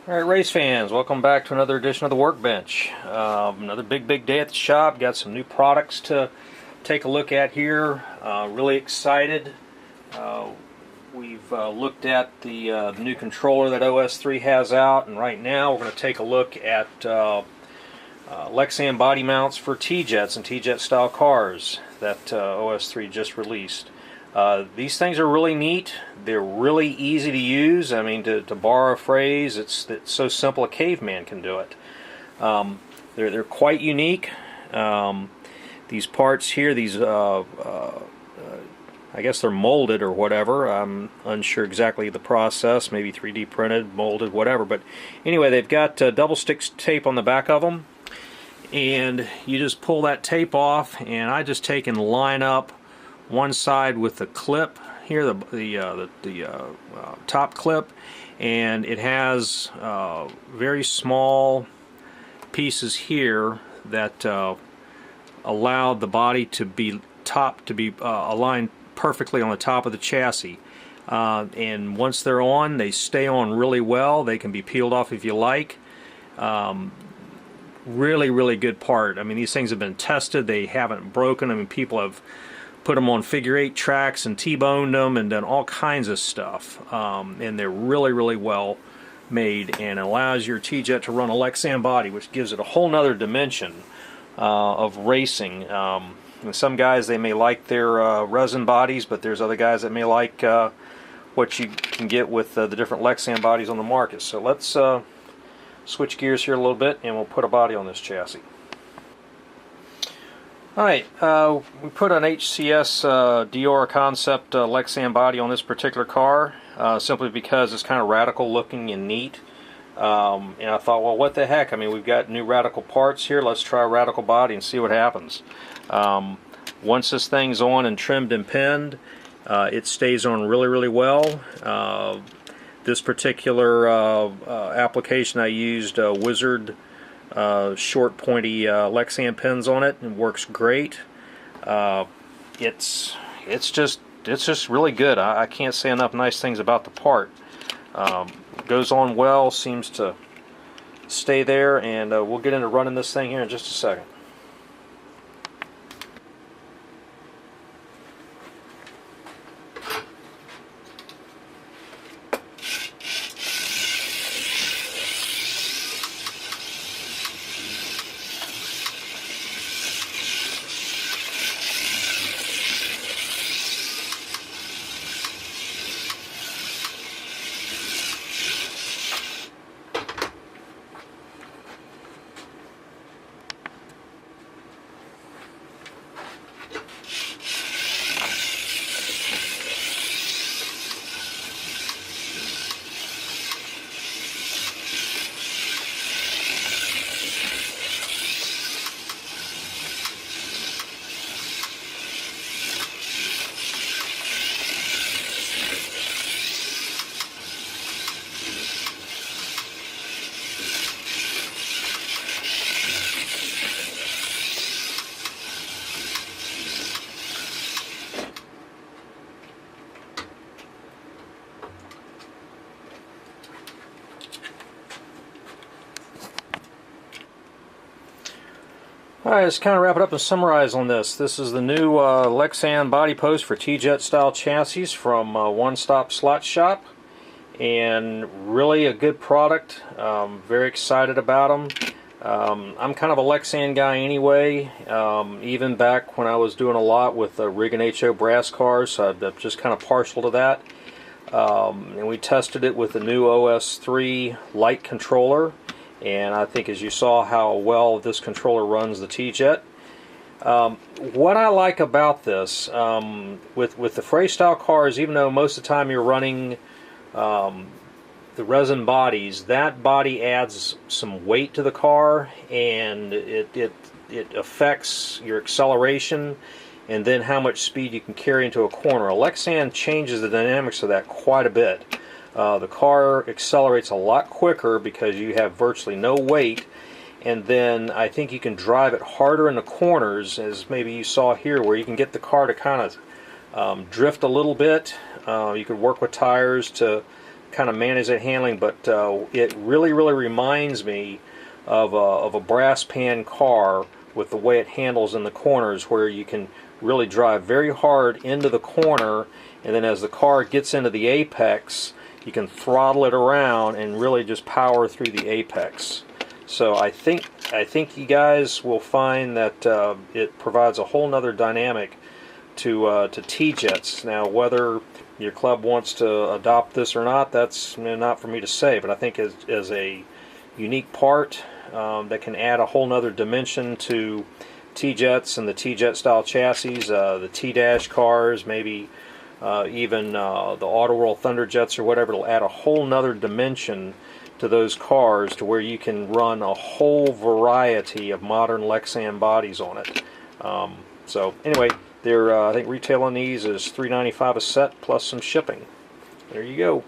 Alright, race fans, welcome back to another edition of the Workbench. Another big day at the shop. Got some new products to take a look at here. Really excited. We've looked at the new controller that OS3 has out, and right now we're going to take a look at Lexan body mounts for T-Jets and T-Jet style cars that OS3 just released. These things are really neat. They're really easy to use. I mean, to borrow a phrase, it's so simple a caveman can do it. They're quite unique. These parts here, these I guess they're molded or whatever. I'm unsure exactly the process. Maybe 3D printed, molded, whatever. But anyway, they've got double stick tape on the back of them, and you just pull that tape off. And I just take and line up one side with the clip here, the top clip, and it has very small pieces here that allow the body to be aligned perfectly on the top of the chassis. And once they're on, they stay on really well. They can be peeled off if you like. Really good part. I mean, these things have been tested. They haven't broken. I mean, people have put them on figure-8 tracks and T-boned them and done all kinds of stuff. And they're really well made, and allows your T-Jet to run a Lexan body, which gives it a whole nother dimension of racing. And some guys, they may like their resin bodies, but there's other guys that may like what you can get with the different Lexan bodies on the market. So let's switch gears here a little bit, and we'll put a body on this chassis. Alright, we put an HCS Dior Concept Lexan body on this particular car, simply because it's kind of radical looking and neat. And I thought, well, what the heck? I mean, we've got new radical parts here. Let's try a radical body and see what happens. Once this thing's on and trimmed and pinned, it stays on really well. This particular application, I used Wizard short pointy Lexan pins on it, and works great. It's just really good. I can't say enough nice things about the part. Goes on well, seems to stay there, and we'll get into running this thing here in just a second. Alright, let's kind of wrap it up and summarize on this. This is the new Lexan body post for T-Jet style chassis from OneStopSlotShop, and really a good product. Very excited about them. I'm kind of a Lexan guy anyway, even back when I was doing a lot with Rig and HO brass cars, so I'm just kind of partial to that. And we tested it with the new OS3 light controller, and I think, as you saw, how well this controller runs the T-Jet. What I like about this, with the Fray style cars, even though most of the time you're running the resin bodies, that body adds some weight to the car, and it affects your acceleration and then how much speed you can carry into a corner. A Lexan changes the dynamics of that quite a bit. The car accelerates a lot quicker because you have virtually no weight, and then I think you can drive it harder in the corners, as maybe you saw here, where you can get the car to kind of drift a little bit. You could work with tires to kind of manage that handling, but it really reminds me of a brass pan car with the way it handles in the corners, where you can really drive very hard into the corner, and then as the car gets into the apex, you can throttle it around and really just power through the apex. So I think you guys will find that it provides a whole nother dynamic to T-Jets. Now, whether your club wants to adopt this or not, that's not for me to say, but I think as a unique part that can add a whole nother dimension to T-Jets and the T-Jet style chassis, the T-Dash cars, maybe even the Auto World Thunderjets or whatever. It'll add a whole nother dimension to those cars, to where you can run a whole variety of modern Lexan bodies on it. So anyway, they're I think retail on these is $3.95 a set plus some shipping. There you go.